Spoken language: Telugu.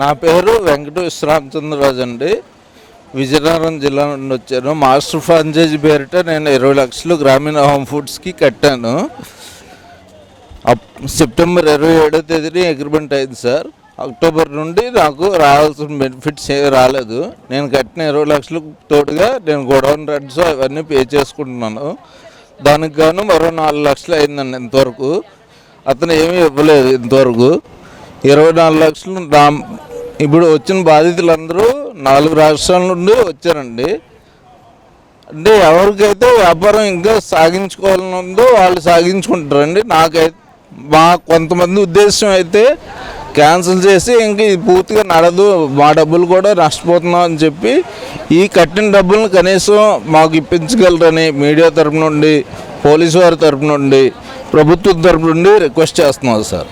నా పేరు వెంకట విశ్రామచంద్రరాజు అండి. విజయనగరం జిల్లా నుండి వచ్చాను. మాస్టర్ ఫ్రాంచైజీ పేరిట నేను 20 లక్షలు గ్రామీణ హోమ్ ఫుడ్స్కి కట్టాను. సెప్టెంబర్ 27వ తేదీని అగ్రిమెంట్ అయింది సార్. అక్టోబర్ నుండి నాకు రావాల్సిన బెనిఫిట్స్ ఏమీ రాలేదు. నేను కట్టిన 20 లక్షలకు తోడుగా నేను గోడౌన్ రెంట్స్ అవన్నీ పే చేసుకుంటున్నాను. దానికి గాను మరో 4 లక్షలు అయిందండి ఇంతవరకు. అతను ఏమీ ఇవ్వలేదు ఇంతవరకు. 24 లక్షలు ఇప్పుడు వచ్చిన బాధితులందరూ 4 రాష్ట్రాల నుండి వచ్చారండి. అంటే ఎవరికైతే వ్యాపారం ఇంకా సాగించుకోవాలని ఉందో వాళ్ళు సాగించుకుంటారండి. మా కొంతమంది ఉద్దేశం అయితే క్యాన్సిల్ చేసి ఇంక ఇది పూర్తిగా నడదు, మా డబ్బులు కూడా నష్టపోతున్నాం అని చెప్పి ఈ కట్టిన డబ్బులను కనీసం మాకు ఇప్పించగలరని మీడియా తరపు నుండి, పోలీసు వారి తరపు నుండి, ప్రభుత్వం తరపు నుండి రిక్వెస్ట్ చేస్తున్నాం సార్.